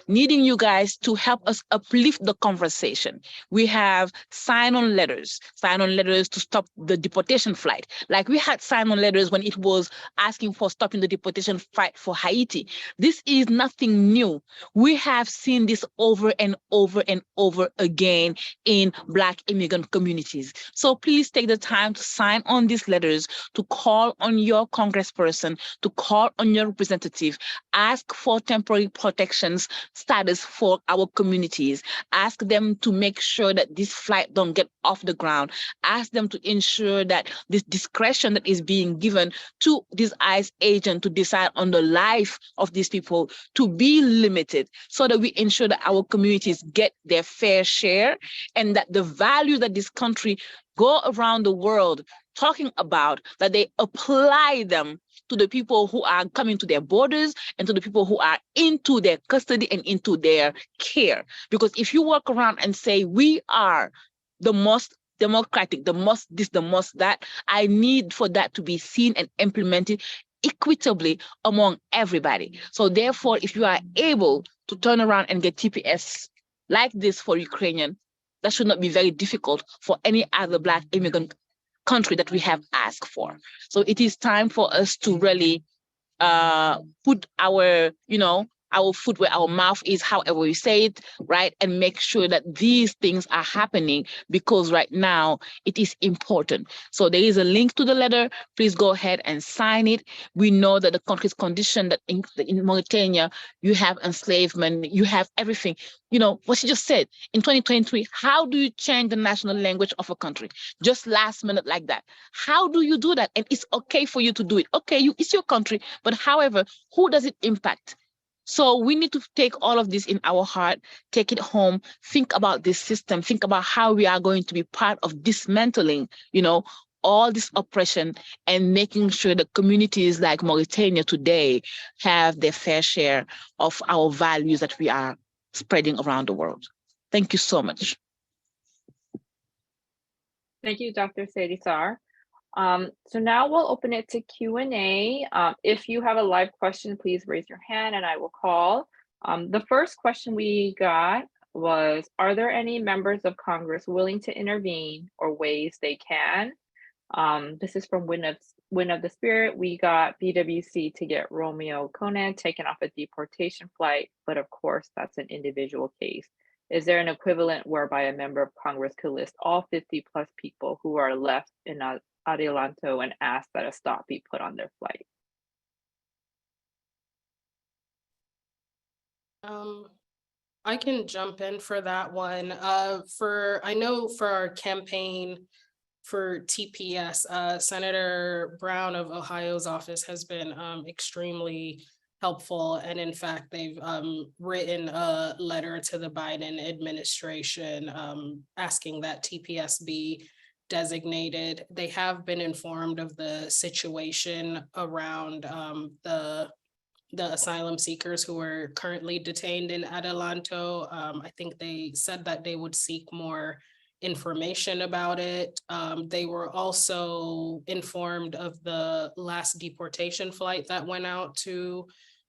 needing you guys to help us uplift the conversation. We have sign-on letters to stop the deportation flight. Like we had sign-on letters when it was asking for stopping the deportation flight for Haiti. This is nothing new. We have seen this over and over and over again in Black immigrant communities. So please take the time to sign on these letters, to call on your congressperson, to call on your representative, ask for temporary protections status for our communities, ask them to make sure that this flight don't get off the ground, ask them to ensure that this discretion that is being given to this ICE agent to decide on the life of these people to be limited, so that we ensure that our communities get their fair share, and that the value that this country go around the world talking about, that they apply them to the people who are coming to their borders and to the people who are into their custody and into their care. Because if you walk around and say, we are the most democratic, the most this, the most that, I need for that to be seen and implemented equitably among everybody. So therefore, if you are able to turn around and get TPS like this for Ukrainian, that should not be very difficult for any other Black immigrant country that we have asked for. So it is time for us to really put our, our foot where our mouth is, however we say it, right? And make sure that these things are happening, because right now it is important. So there is a link to the letter. Please go ahead and sign it. We know that the country's condition, that in Mauritania, you have enslavement, you have everything. What she just said, in 2023, how do you change the national language of a country? Just last minute like that. How do you do that? And it's okay for you to do it. Okay, it's your country, but however, who does it impact? So we need to take all of this in our heart, take it home, think about this system, think about how we are going to be part of dismantling, all this oppression, and making sure that communities like Mauritania today have their fair share of our values that we are spreading around the world. Thank you so much. Thank you, Dr. Seydi Sarr. So now we'll open it to Q&A. If you have a live question, please raise your hand and I will call. The first question we got was, are there any members of Congress willing to intervene or ways they can? This is from Wind of the Spirit. We got BWC to get Romeo Conan taken off a deportation flight, but of course that's an individual case. Is there an equivalent whereby a member of Congress could list all 50 plus people who are left in Adelanto and ask that a stop be put on their flight? I can jump in for that one. I know for our campaign for TPS, Senator Brown of Ohio's office has been extremely helpful. And in fact, they've written a letter to the Biden administration asking that TPS be designated. They have been informed of the situation around the asylum seekers who are currently detained in Adelanto. I think they said that they would seek more information about it. They were also informed of the last deportation flight that went out to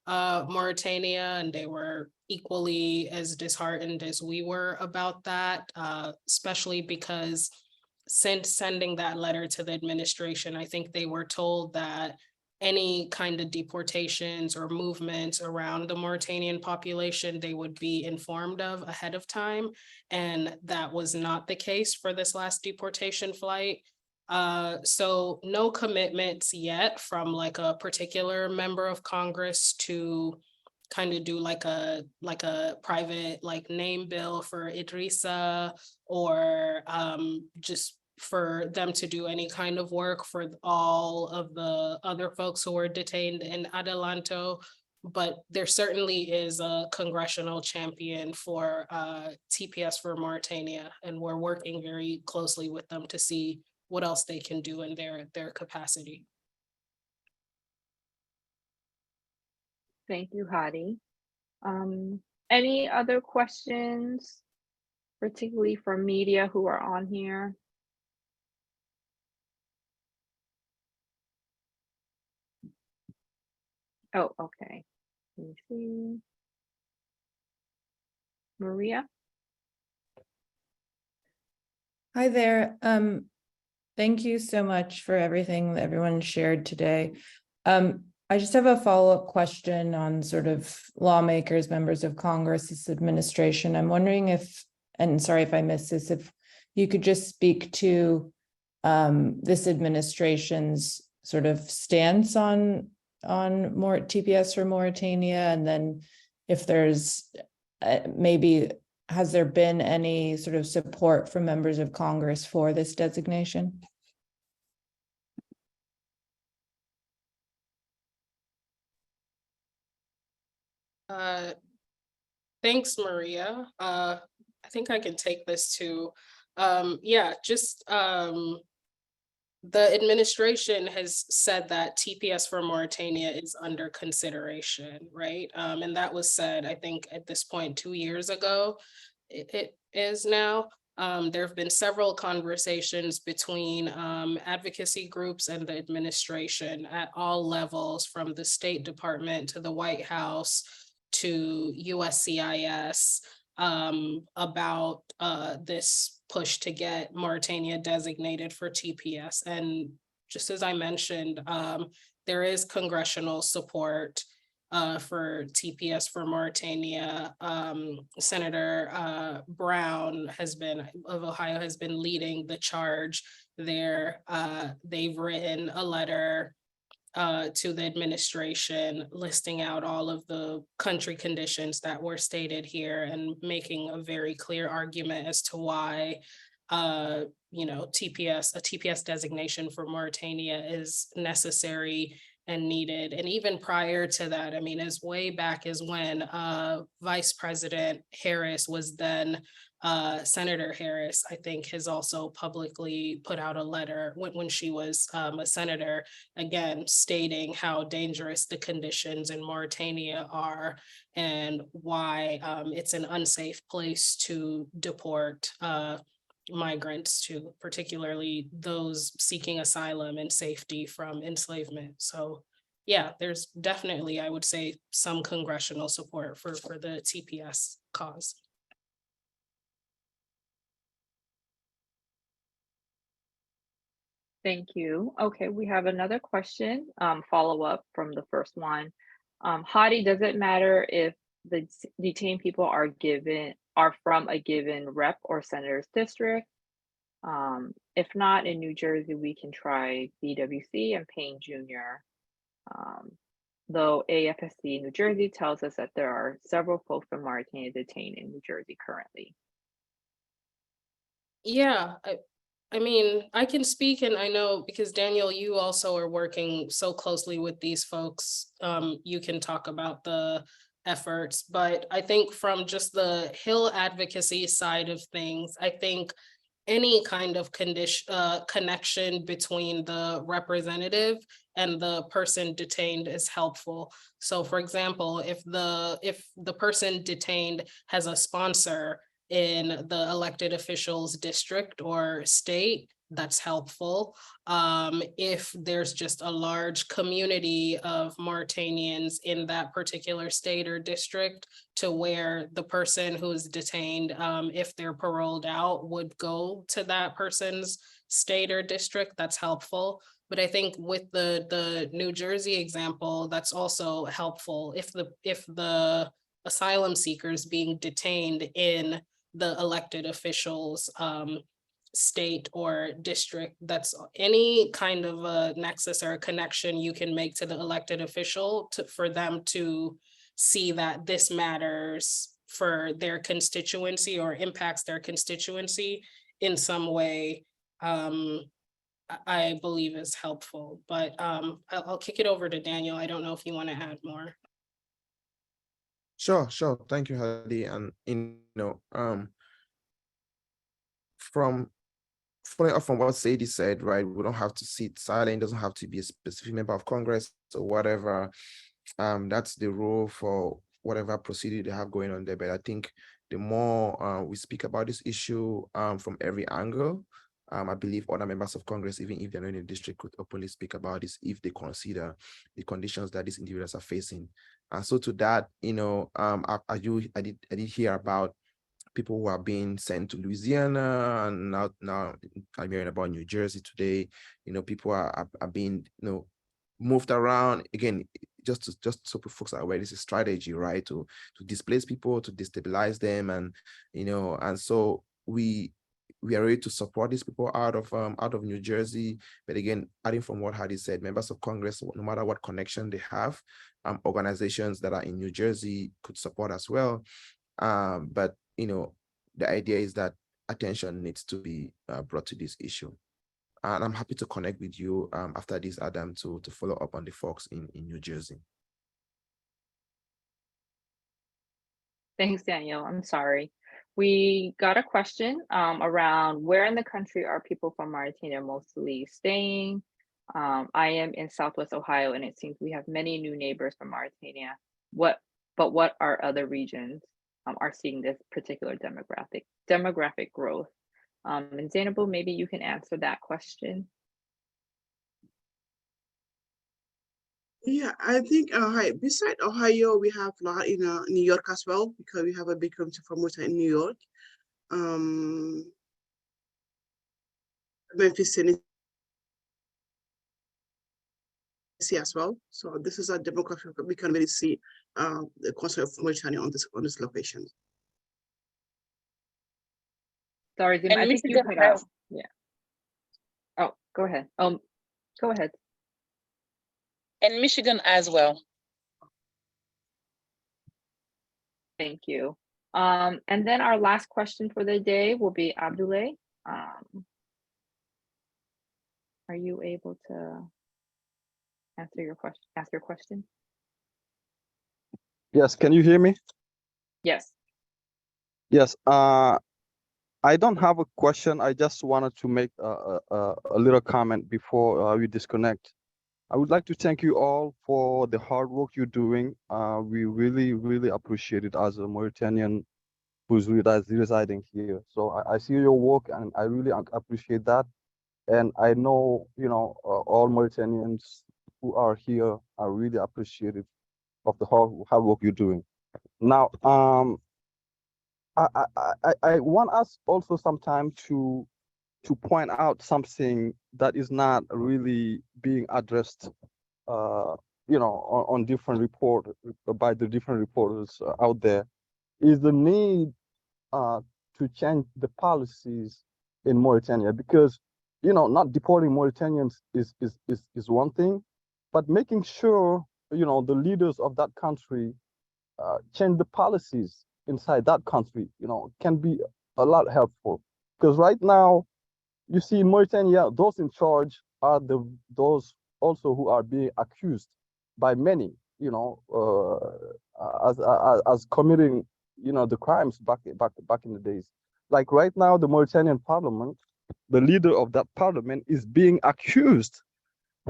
Mauritania, and they were equally as disheartened as we were about that, especially because since sending that letter to the administration, I think they were told that any kind of deportations or movements around the Mauritanian population, they would be informed of ahead of time. And that was not the case for this last deportation flight. So no commitments yet from like a particular member of Congress to kind of do like a private name bill for Idrissa, or just for them to do any kind of work for all of the other folks who were detained in Adelanto. But there certainly is a congressional champion for TPS for Mauritania, and we're working very closely with them to see what else they can do in their capacity. Thank you, Haddy. Any other questions, particularly from media who are on here? Oh, okay. Let me see. Maria? Hi there. Thank you so much for everything that everyone shared today. I just have a follow-up question on sort of lawmakers, members of Congress, this administration. I'm wondering if, and sorry if I missed this, if you could just speak to this administration's sort of stance on more TPS for Mauritania, and then if there's maybe has there been any sort of support from members of Congress for this designation? Thanks, Maria. I think I can take this too. Yeah, just the administration has said that TPS for Mauritania is under consideration, right? And that was said, I think, at this point 2 years ago. It is now. There have been several conversations between advocacy groups and the administration at all levels, from the State Department to the White House to USCIS, about this push to get Mauritania designated for TPS. And just as I mentioned, there is congressional support for TPS for Mauritania. Senator Brown of Ohio has been leading the charge there. They've written a letter to the administration listing out all of the country conditions that were stated here and making a very clear argument as to why a TPS designation for Mauritania is necessary and needed. And even prior to that, I mean, as way back as when Vice President Harris was then Senator Harris, I think, has also publicly put out a letter when she was a senator, again, stating how dangerous the conditions in Mauritania are and why it's an unsafe place to deport migrants to, particularly those seeking asylum and safety from enslavement. So yeah, there's definitely, I would say, some congressional support for the TPS cause. Thank you. Okay, we have another question, follow-up from the first one. Haddy, does it matter if the detained people are from a given rep or senator's district? If not, in New Jersey, we can try BWC and Payne Jr. Though AFSC New Jersey tells us that there are several folks from Mauritania detained in New Jersey currently. Yeah, I mean, I can speak, and I know because Daniel, you also are working so closely with these folks. You can talk about the efforts, but I think from just the Hill advocacy side of things, I think any kind of connection between the representative and the person detained is helpful. So for example, if the person detained has a sponsor in the elected officials district or state, that's helpful. If there's just a large community of Mauritanians in that particular state or district to where the person who's detained, if they're paroled out, would go to that person's state or district, that's helpful. But I think with the New Jersey example, that's also helpful. If the asylum seekers being detained in the elected officials state or district, that's any kind of a nexus or a connection you can make to the elected official for them to see that this matters for their constituency or impacts their constituency in some way, I believe is helpful. But I'll kick it over to Daniel. I don't know if you want to add more. Sure. Thank you, Haddy. And from following up from what Seydi said, right? We don't have to sit silent. It doesn't have to be a specific member of Congress or whatever. That's the rule for whatever procedure they have going on there. But I think the more we speak about this issue from every angle, I believe other members of Congress, even if they're not in the district, could openly speak about this if they consider the conditions that these individuals are facing. And so to that, I did hear about people who are being sent to Louisiana, and now I'm hearing about New Jersey today. People are being moved around again. Just so folks are aware, this is strategy, right? To displace people, to destabilize them, and so we are ready to support these people out of New Jersey. But again, adding from what Haddy said, members of Congress, no matter what connection they have, organizations that are in New Jersey could support as well. But the idea is that attention needs to be brought to this issue. And I'm happy to connect with you after this, Adam, to follow up on the folks in New Jersey. Thanks, Daniel. I'm sorry. We got a question around where in the country are people from Mauritania mostly staying? I am in Southwest Ohio, and it seems we have many new neighbors from Mauritania. What are other regions are seeing this particular demographic growth? And Zeinabou, maybe you can answer that question. Yeah, I think beside Ohio, we have a lot in New York as well, because we have a big community from Mauritania in New York. Memphis, Tennessee as well. So this is a demographic we can really see the concern of Mauritania on this location. Sorry, Zim, I think you cut out. Yeah. Oh, go ahead. Go ahead. And Michigan as well. Thank you. And then our last question for the day will be Abdoulaye. Are you able to ask your question? Yes, can you hear me? Yes. Yes, I don't have a question. I just wanted to make a little comment before we disconnect. I would like to thank you all for the hard work you're doing. We really, really appreciate it as a Mauritanian who's residing here. So I see your work and I really appreciate that. And I know, all Mauritanians who are here are really appreciative of the hard work you're doing. Now, I want us also sometime to point out something that is not really being addressed, on different report by the different reporters out there, is the need to change the policies in Mauritania, because not deporting Mauritanians is one thing, but making sure the leaders of that country change the policies inside that country, can be a lot helpful. Because right now, you see in Mauritania, those in charge are those also who are being accused by many, as committing, the crimes back in the days. Like right now, the Mauritanian parliament, the leader of that parliament is being accused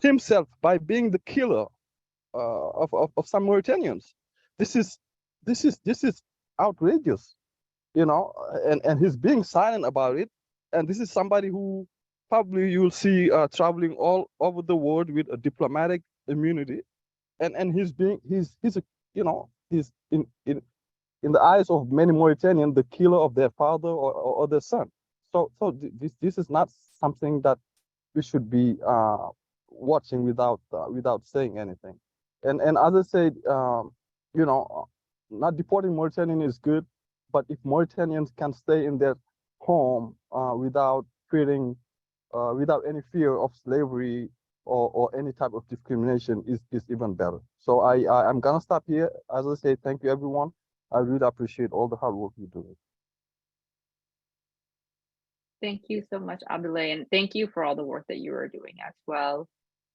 himself by being the killer of some Mauritanians. This is outrageous, and he's being silent about it. And this is somebody who probably you'll see traveling all over the world with a diplomatic immunity, and he's in the eyes of many Mauritanians the killer of their father or their son. So this is not something that we should be watching without saying anything. And as I said, not deporting Mauritanian is good, but if Mauritanians can stay in their home without any fear of slavery or any type of discrimination is even better. So I'm gonna stop here. As I say, thank you everyone. I really appreciate all the hard work you do. Thank you so much, Abdoulaye, and thank you for all the work that you are doing as well.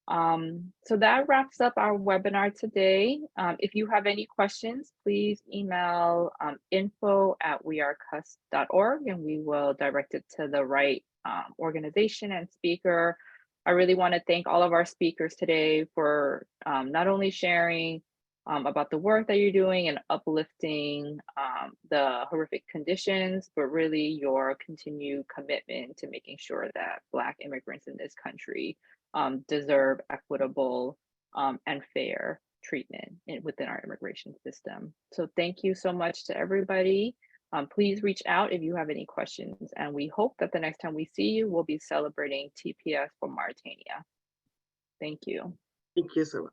So that wraps up our webinar today. If you have any questions, please email info@wearecusp.org and we will direct it to the right organization and speaker. I really want to thank all of our speakers today for not only sharing about the work that you're doing and uplifting the horrific conditions, but really your continued commitment to making sure that Black immigrants in this country deserve equitable and fair treatment within our immigration system. So thank you so much to everybody. Please reach out if you have any questions, and we hope that the next time we see you, we'll be celebrating TPS for Mauritania. Thank you. Thank you so much.